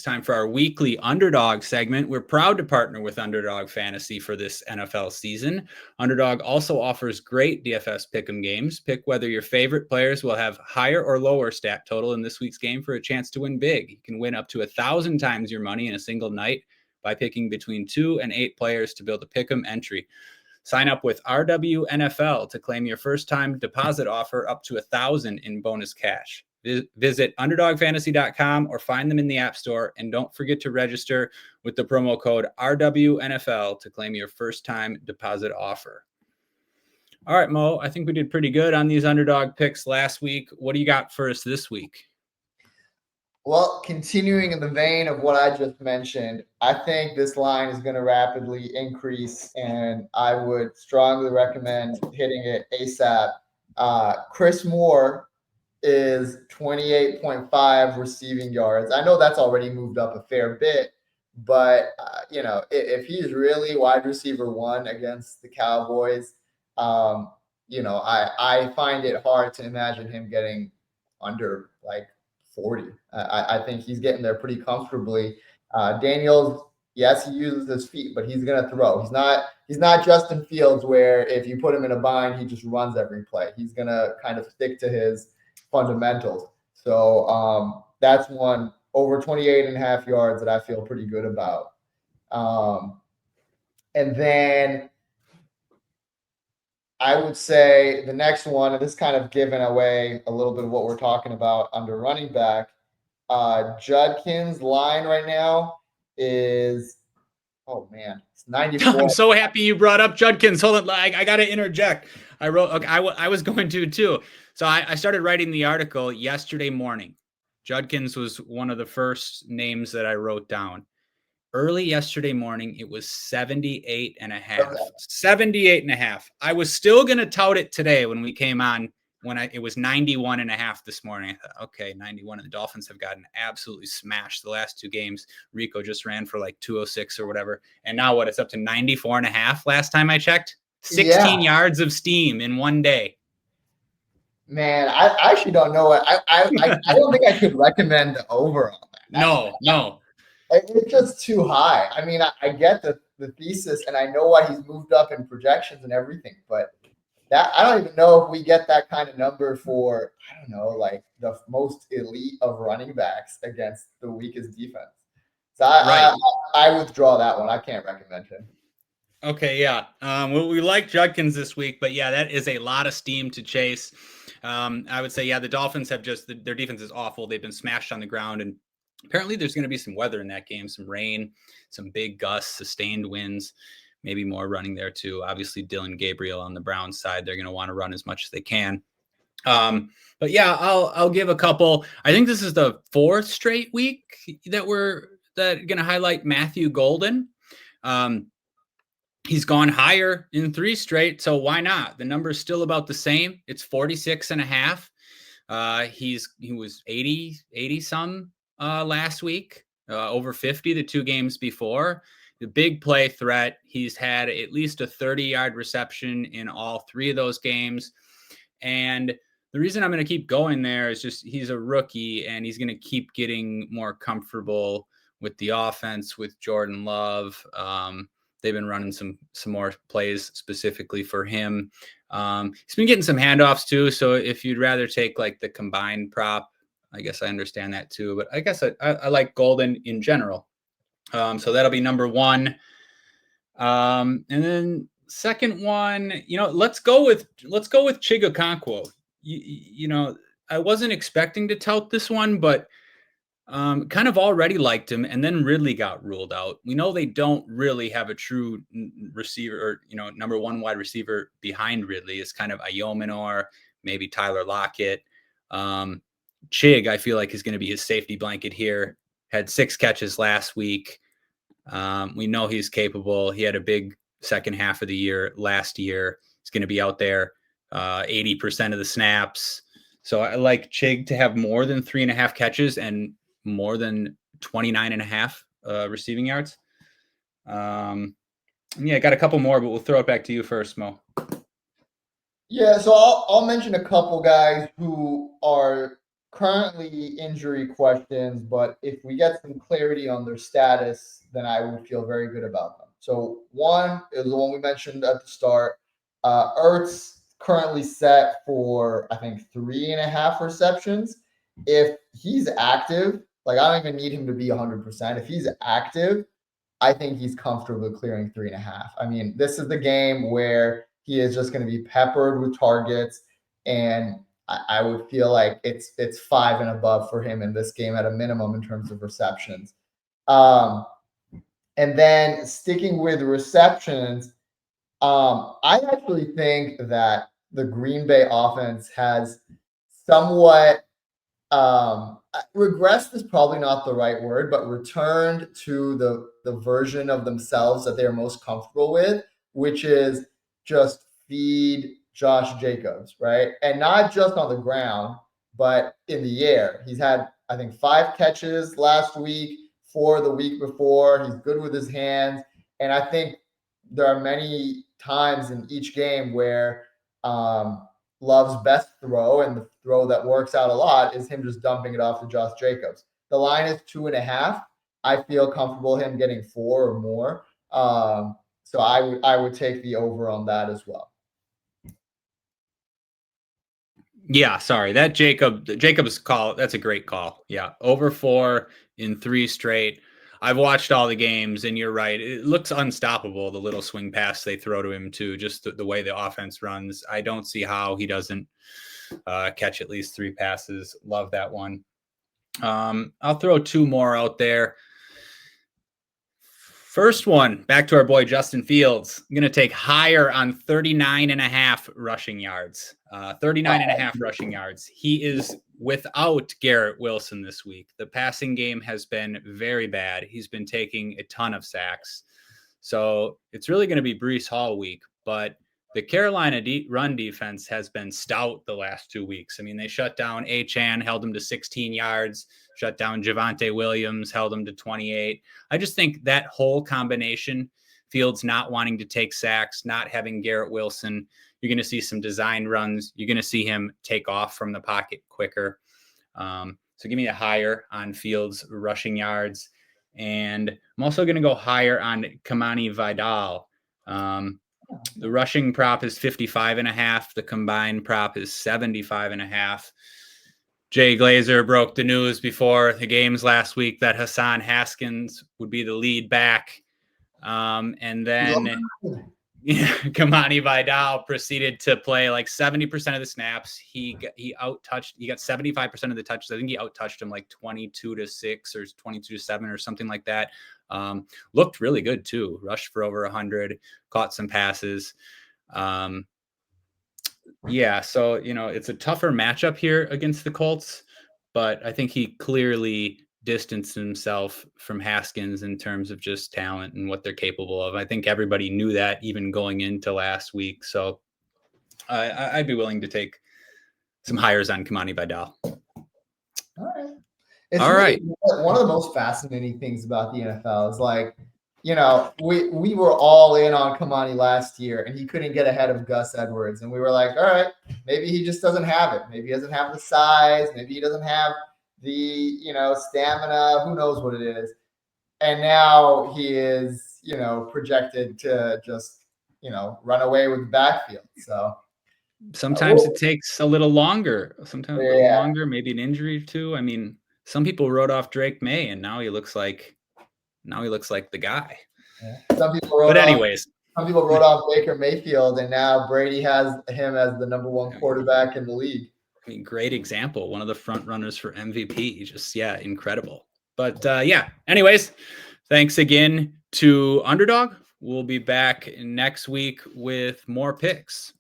time for our weekly Underdog segment. We're proud to partner with Underdog Fantasy for this NFL season. Underdog also offers great DFS pick'em games. Pick whether your favorite players will have higher or lower stat total in this week's game for a chance to win big. You can win up to 1,000 times your money in a single night by picking between 2 and 8 players to build a pick'em entry. Sign up with RWNFL to claim your first-time deposit offer up to 1,000 in bonus cash. Visit UnderdogFantasy.com or find them in the App Store. And don't forget to register with the promo code RWNFL to claim your first-time deposit offer. All right, Mo, I think we did pretty good on these Underdog picks last week. What do you got for us this week? Well, continuing in the vein of what I just mentioned, I think this line is going to rapidly increase, and I would strongly recommend hitting it ASAP. Chris Moore is 28.5 receiving yards. I know that's already moved up a fair bit, but if he's really wide receiver 1 against the Cowboys, I find it hard to imagine him getting under like 40. I think he's getting there pretty comfortably. Daniels, yes, he uses his feet, but he's going to throw. He's not Justin Fields, where if you put him in a bind, he just runs every play. He's going to kind of stick to his fundamentals. So that's one over 28.5 yards that I feel pretty good about. And then I would say the next one, and this kind of giving away a little bit of what we're talking about under running back. Judkins line right now is, it's 94. I'm so happy you brought up Judkins. Hold on, I got to interject. I was going to too. So I started writing the article yesterday morning. Judkins was one of the first names that I wrote down. Early yesterday morning, it was 78.5. 78.5. I was still going to tout it today when we came on, it was 91.5 this morning. I thought, okay, 91. And the Dolphins have gotten absolutely smashed the last 2 games. Rico just ran for like 206 or whatever. And now it's up to 94.5 last time I checked. 16 yards of steam in one day. Man, I actually don't know what I don't think I could recommend the over on that. No. It's just too high. I mean, I get the thesis, and I know why he's moved up in projections and everything, but that I don't even know if we get that kind of number for, I don't know, like the most elite of running backs against the weakest defense. So I withdraw that one. I can't recommend him. Okay, yeah. Well, we like Judkins this week, but yeah, that is a lot of steam to chase. I would say, yeah, the Dolphins have their defense is awful. They've been smashed on the ground, and apparently there's going to be some weather in that game, some rain, some big gusts, sustained winds, maybe more running there too. Obviously, Dylan Gabriel on the Browns side, they're going to want to run as much as they can. But yeah, I'll give a couple. I think this is the 4th straight week that we're going to highlight Matthew Golden. He's gone higher in 3 straight, so why not? The number is still about the same. It's 46.5. He was 80 some last week, over 50 the 2 games before. The big play threat. He's had at least a 30-yard reception in all 3 of those games. And the reason I'm going to keep going there is just he's a rookie, and he's going to keep getting more comfortable with the offense with Jordan Love. They've been running some more plays specifically for him. He's been getting some handoffs too. So if you'd rather take like the combined prop, I guess I understand that too. But I guess I like Golden in general. So that'll be number 1. And then second one, let's go with Chig Okonkwo. I wasn't expecting to tout this one, but kind of already liked him, and then Ridley got ruled out. We know they don't really have a true receiver or, number 1 wide receiver behind Ridley. It's kind of Ayominor, maybe Tyler Lockett. Chig, I feel like, is going to be his safety blanket here. Had 6 catches last week. We know he's capable. He had a big second half of the year last year. He's going to be out there 80% of the snaps. So I like Chig to have more than 3.5 catches and more than 29.5 receiving yards. Yeah, got a couple more, but we'll throw it back to you first, Mo. Yeah, so I'll mention a couple guys who are currently injury questions, but if we get some clarity on their status, then I would feel very good about them. So one is the one we mentioned at the start. Ertz currently set for, I think, 3.5 receptions. If he's active, like I don't even need him to be 100%. If he's active, I think he's comfortably clearing 3.5. I mean, this is the game where he is just going to be peppered with targets, and I would feel like it's 5 and above for him in this game at a minimum in terms of receptions. And then sticking with receptions, I actually think that the Green Bay offense has somewhat regressed is probably not the right word, but returned to the version of themselves that they're most comfortable with, which is just feed Josh Jacobs, right? And not just on the ground, but in the air. He's had, I think, 5 catches last week, 4 the week before. He's good with his hands. And I think there are many times in each game where Love's best throw, and the throw that works out a lot, is him just dumping it off to Josh Jacobs. The line is 2.5. I feel comfortable him getting 4 or more. So I would take the over on that as well. Yeah, sorry. That Jacob's call, that's a great call. Yeah. Over 4 in 3 straight. I've watched all the games, and you're right. It looks unstoppable, the little swing pass they throw to him, too, just the way the offense runs. I don't see how he doesn't catch at least 3 passes. Love that one. I'll throw 2 more out there. First one, back to our boy Justin Fields. I'm going to take higher on 39.5 rushing yards. 39.5 rushing yards. He is without Garrett Wilson this week. The passing game has been very bad. He's been taking a ton of sacks. So it's really going to be Breece Hall week. But the Carolina run defense has been stout the last 2 weeks. I mean, they shut down Achane, held him to 16 yards, shut down Javonte Williams, held him to 28. I just think that whole combination, Fields not wanting to take sacks, not having Garrett Wilson, you're going to see some design runs. You're going to see him take off from the pocket quicker. So give me a higher on Fields rushing yards. And I'm also going to go higher on Kimani Vidal. The rushing prop is 55.5. The combined prop is 75.5. Jay Glazer broke the news before the games last week that Hassan Haskins would be the lead back. And then Kimani Vidal proceeded to play like 70% of the snaps. He got 75% of the touches. I think he out-touched him like 22-6 or 22-7 or something like that. Looked really good too. Rushed for over 100, caught some passes. Yeah, so, it's a tougher matchup here against the Colts, but I think he clearly distanced himself from Haskins in terms of just talent and what they're capable of. I think everybody knew that even going into last week. So I'd be willing to take some hires on Kimani Vidal. All right. It's all really right. One of the most fascinating things about the NFL is like, we were all in on Kimani last year, and he couldn't get ahead of Gus Edwards. And we were like, all right, maybe he just doesn't have it. Maybe he doesn't have the size. Maybe he doesn't have the, stamina. Who knows what it is. And now he is, projected to just, run away with the backfield. So sometimes it takes a little longer. Sometimes a little longer, maybe an injury too. I mean, some people wrote off Drake May, and now he looks like the guy. Yeah. Some people wrote off Baker Mayfield, and now Brady has him as the number 1 quarterback in the league. I mean, great example. One of the front runners for MVP. Just, incredible. But anyways, thanks again to Underdog. We'll be back next week with more picks.